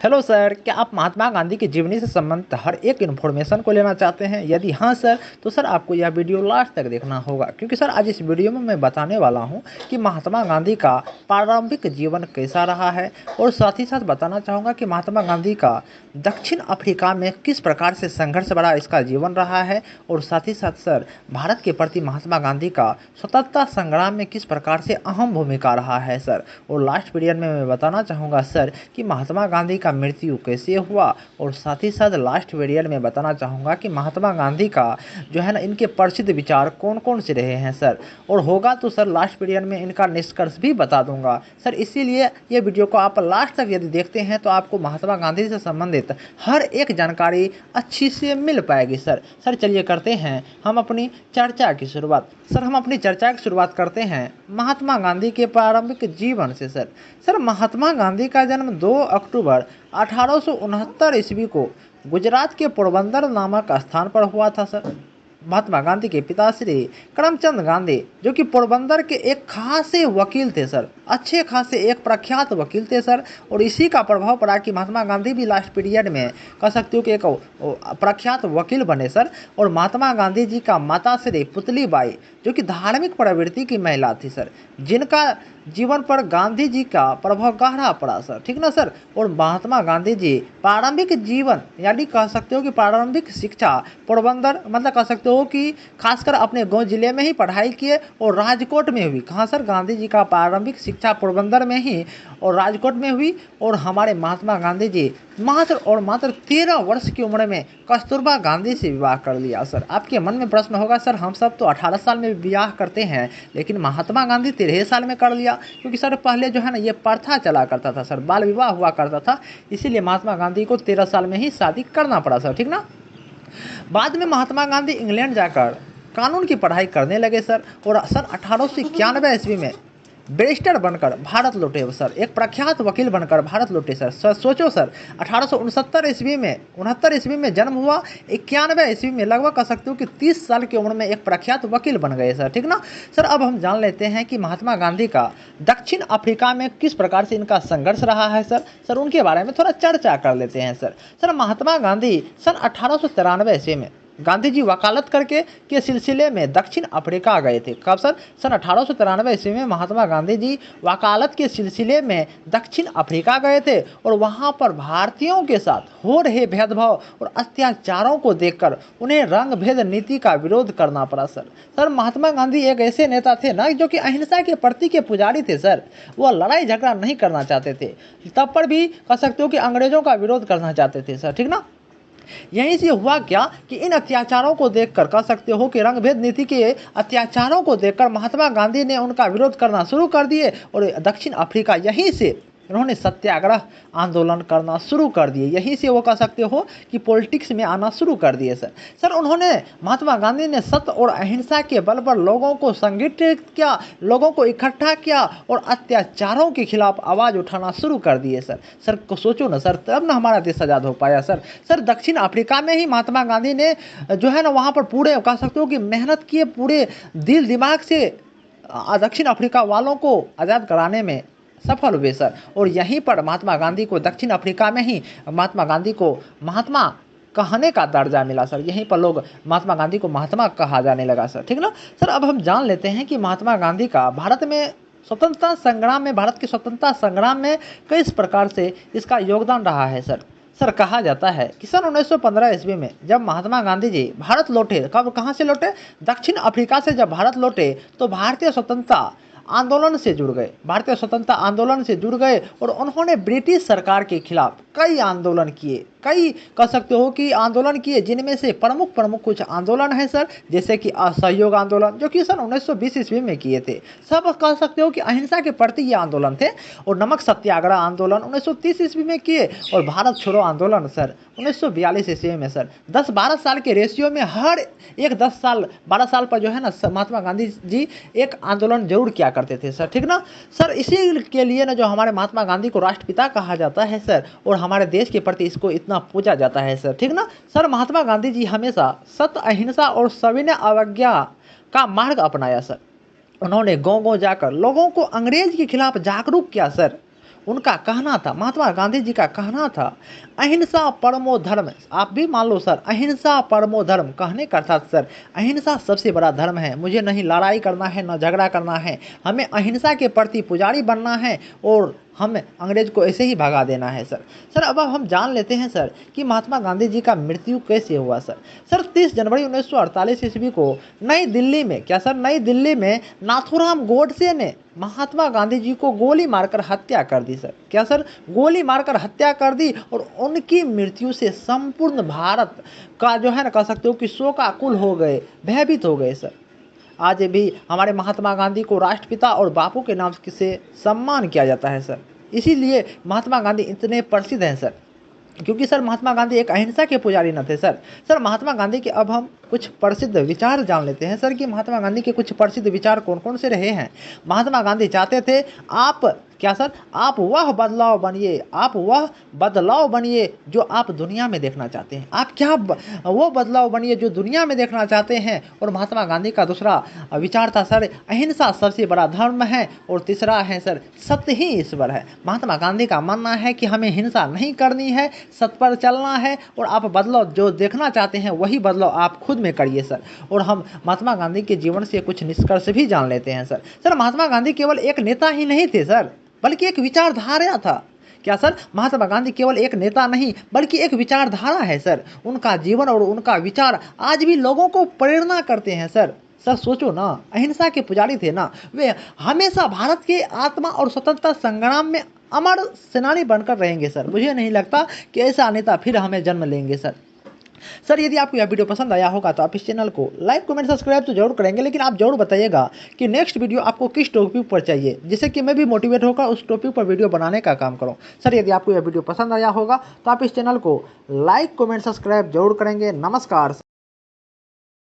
Hello sir, क्या आप महात्मा गांधी की जीवनी से संबंधित हर एक इन्फॉर्मेशन को लेना चाहते हैं? यदि हाँ सर, तो सर आपको यह वीडियो लास्ट तक देखना होगा, क्योंकि सर आज इस वीडियो में मैं बताने वाला हूं कि महात्मा गांधी का प्रारंभिक जीवन कैसा रहा है, और साथ ही साथ बताना चाहूँगा कि महात्मा गांधी का दक्षिण अफ्रीका में किस प्रकार से संघर्ष भरा इसका जीवन रहा है, और साथ ही साथ सर भारत के प्रति महात्मा गांधी का स्वतंत्रता संग्राम में किस प्रकार से अहम भूमिका रहा है सर। और लास्ट पीरियड में मैं बताना चाहूँगा सर कि महात्मा गांधी का मृत्यु कैसे हुआ, और साथ ही साथ लास्ट पीरियड में बताना चाहूँगा कि महात्मा गांधी का जो है ना इनके प्रसिद्ध विचार कौन कौन से रहे हैं सर। और होगा तो सर लास्ट पीरियड में इनका निष्कर्ष भी बता दूंगा सर। इसीलिए ये वीडियो को आप लास्ट तक यदि देखते हैं तो आपको महात्मा गांधी से संबंधित हर एक जानकारी अच्छी से मिल पाएगी सर। सर चलिए करते हैं हम अपनी चर्चा की शुरुआत। सर हम अपनी चर्चा की शुरुआत करते हैं महात्मा गांधी के प्रारंभिक जीवन से सर। सर महात्मा गांधी का जन्म 2 अक्टूबर 1869 ईस्वी को गुजरात के पोरबंदर नामक स्थान पर हुआ था सर। महात्मा गांधी के पिता श्री करमचंद गांधी जो कि पोरबंदर के एक खासे वकील थे सर, अच्छे खासे एक प्रख्यात वकील थे सर। और इसी का प्रभाव पड़ा कि महात्मा गांधी भी लास्ट पीरियड में कह सकते हो कि एक प्रख्यात वकील बने सर। और महात्मा गांधी जी का माता श्री पुतली बाई जो कि धार्मिक प्रवृत्ति की महिला थी सर, जिनका जीवन पर गांधी जी का प्रभाव गहरा पड़ा सर, ठीक ना सर। और महात्मा गांधी जी प्रारंभिक जीवन यानी कह सकते हो कि प्रारंभिक शिक्षा पोरबंदर मतलब कह सकते हो कि खासकर अपने गांव जिले में ही पढ़ाई किए और राजकोट में हुई। कहाँ सर? गांधी जी का प्रारंभिक शिक्षा पोरबंदर में ही और राजकोट में हुई। और हमारे महात्मा गांधी जी मात्र 13 वर्ष की उम्र में कस्तूरबा गांधी से विवाह कर लिया सर। आपके मन में प्रश्न होगा सर हम सब तो 18 साल में विवाह करते हैं, लेकिन महात्मा गांधी 13 साल में कर लिया, क्योंकि सर पहले जो है ना ये प्रथा चला करता था सर, बाल विवाह हुआ करता था, इसीलिए महात्मा गांधी को 13 साल में ही शादी करना पड़ा सर, ठीक ना। बाद में महात्मा गांधी इंग्लैंड जाकर कानून की पढ़ाई करने लगे सर, और सन 1891 ईस्वी में बैरिस्टर बनकर भारत लौटे सर, एक प्रख्यात वकील बनकर भारत लौटे सर। सोचो सर 1869 ईस्वी में 69 ईस्वी में जन्म हुआ, 91 ईस्वी में लगभग कह सकते हो कि 30 साल की उम्र में एक प्रख्यात वकील बन गए सर, ठीक ना सर। अब हम जान लेते हैं कि महात्मा गांधी का दक्षिण अफ्रीका में किस प्रकार से इनका संघर्ष रहा है सर उनके बारे में थोड़ा चर्चा कर लेते हैं सर। महात्मा गांधी सन 1893 ईस्वी में गांधी जी वकालत करके के सिलसिले में दक्षिण अफ्रीका गए थे। कब सर? सन 1893 ईस्वी में महात्मा गांधी जी वकालत के सिलसिले में दक्षिण अफ्रीका गए थे, और वहां पर भारतीयों के साथ हो रहे भेदभाव और अत्याचारों को देखकर उन्हें रंग भेद नीति का विरोध करना पड़ा सर। महात्मा गांधी एक ऐसे नेता थे ना जो कि अहिंसा के प्रति के पुजारी थे सर। वह लड़ाई झगड़ा नहीं करना चाहते थे, तब पर भी कह सकते हो कि अंग्रेजों का विरोध करना चाहते थे सर, ठीक ना। यहीं से हुआ क्या कि इन अत्याचारों को देखकर कह सकते हो कि रंगभेद नीति के अत्याचारों को देखकर महात्मा गांधी ने उनका विरोध करना शुरू कर दिए, और दक्षिण अफ्रीका यहीं से उन्होंने सत्याग्रह आंदोलन करना शुरू कर दिए। यहीं से वो कह सकते हो कि पॉलिटिक्स में आना शुरू कर दिए सर उन्होंने महात्मा गांधी ने सत्य और अहिंसा के बल पर लोगों को संगठित किया, लोगों को इकट्ठा किया और अत्याचारों के खिलाफ आवाज़ उठाना शुरू कर दिए सर को सोचो ना सर, तब ना हमारा देश आज़ाद हो पाया सर दक्षिण अफ्रीका में ही महात्मा गांधी ने जो है ना वहाँ पर पूरे कह सकते हो कि मेहनत किए, पूरे दिल दिमाग से दक्षिण अफ्रीका वालों को आज़ाद कराने में सफल हुए सर। और यहीं पर महात्मा गांधी को दक्षिण अफ्रीका में ही महात्मा गांधी को महात्मा कहने का दर्जा मिला सर। यहीं पर लोग महात्मा गांधी को महात्मा कहा जाने लगा सर, ठीक ना सर। अब हम जान लेते हैं कि महात्मा गांधी का भारत के स्वतंत्रता संग्राम में किस प्रकार से इसका योगदान रहा है सर। कहा जाता है कि सन 1915 ईस्वी में जब महात्मा गांधी जी भारत लौटे, कहाँ से लौटे? दक्षिण अफ्रीका से जब भारत लौटे तो भारतीय स्वतंत्रता आंदोलन से जुड़ गए और उन्होंने ब्रिटिश सरकार के खिलाफ कई आंदोलन किए, कई कह सकते हो कि आंदोलन किए, जिनमें से प्रमुख कुछ आंदोलन है सर, जैसे कि असहयोग आंदोलन जो कि सन 1920 ईस्वी में किए थे। सब कह सकते हो कि अहिंसा के प्रति ये आंदोलन थे। और नमक सत्याग्रह आंदोलन 1930 ईस्वी में किए, और भारत छोड़ो आंदोलन सर 1942 ईस्वी में सर। 10-12 साल के रेशियो में हर एक 10-12 साल पर जो है ना महात्मा गांधी जी एक आंदोलन जरूर किया करते थे सर, ठीक ना सर। इसी के लिए ना जो हमारे महात्मा गांधी को राष्ट्रपिता कहा जाता है सर, और हमारे देश के प्रति इसको इतना पूजा जाता है सर, ठीक ना सर। महात्मा गांधी जी हमेशा सत्य, अहिंसा और सविनय अवज्ञा का मार्ग अपनाया सर। उन्होंने गांव-गांव जाकर लोगों को अंग्रेज के खिलाफ जागरूक किया सर। उनका कहना था, महात्मा गांधी जी का कहना था, अहिंसा परमो धर्म। आप भी मान लो सर, अहिंसा परमो धर्म कहने का अर्थात सर अहिंसा सबसे बड़ा धर्म है। मुझे नहीं लड़ाई करना है, न झगड़ा करना है, हमें अहिंसा के प्रति पुजारी बनना है और हमें अंग्रेज को ऐसे ही भगा देना है सर। सर अब हम जान लेते हैं सर कि महात्मा गांधी जी का मृत्यु कैसे हुआ सर। सर 30 जनवरी 1948 ईस्वी को नई दिल्ली में, क्या सर, नई दिल्ली में नाथूराम गोडसे ने महात्मा गांधी जी को गोली मारकर हत्या कर दी सर। क्या सर, गोली मारकर हत्या कर दी और उनकी मृत्यु से संपूर्ण भारत का जो है ना, कह सकते हो कि शोकाकुल हो गए, भयभीत हो गए सर। आज भी हमारे महात्मा गांधी को राष्ट्रपिता और बापू के नाम से सम्मान किया जाता है सर। इसीलिए महात्मा गांधी इतने प्रसिद्ध हैं सर, क्योंकि सर महात्मा गांधी एक अहिंसा के पुजारी न थे सर। सर महात्मा गांधी के अब हम कुछ प्रसिद्ध विचार जान लेते हैं सर कि महात्मा गांधी के कुछ प्रसिद्ध विचार कौन कौन से रहे हैं। महात्मा गांधी चाहते थे आप, क्या सर, आप वह बदलाव बनिए, आप वह बदलाव बनिए जो आप दुनिया में देखना चाहते हैं। आप क्या वो बदलाव बनिए जो दुनिया में देखना चाहते हैं। और महात्मा गांधी का दूसरा विचार था सर, अहिंसा सबसे बड़ा धर्म है। और तीसरा है सर, सत्य ही ईश्वर है। महात्मा गांधी का मानना है कि हमें हिंसा नहीं करनी है, सत्य पर चलना है और आप बदलाव जो देखना चाहते हैं वही बदलाव आप खुद में करिए सर। और हम महात्मा गांधी के जीवन से कुछ निष्कर्ष भी जान लेते हैं सर। सर महात्मा गांधी केवल एक नेता ही नहीं थे सर, बल्कि एक विचारधारा था। क्या सर, महात्मा गांधी केवल एक नेता नहीं बल्कि एक विचारधारा है सर। उनका जीवन और उनका विचार आज भी लोगों को प्रेरणा करते हैं सर। सर सोचो ना, अहिंसा के पुजारी थे ना, वे हमेशा भारत के आत्मा और स्वतंत्रता संग्राम में अमर सेनानी बनकर रहेंगे सर। मुझे नहीं लगता कि ऐसा नेता फिर हमें जन्म लेंगे सर। सर यदि आपको यह वीडियो पसंद आया होगा तो आप इस चैनल को लाइक कमेंट सब्सक्राइब तो जरूर करेंगे, लेकिन आप जरूर बताइएगा कि नेक्स्ट वीडियो आपको किस टॉपिक पर चाहिए, जिससे कि मैं भी मोटिवेट होकर उस टॉपिक पर वीडियो बनाने का काम करूं। सर यदि आपको यह वीडियो पसंद आया होगा तो आप इस चैनल को लाइक कमेंट सब्सक्राइब जरूर करेंगे। नमस्कार।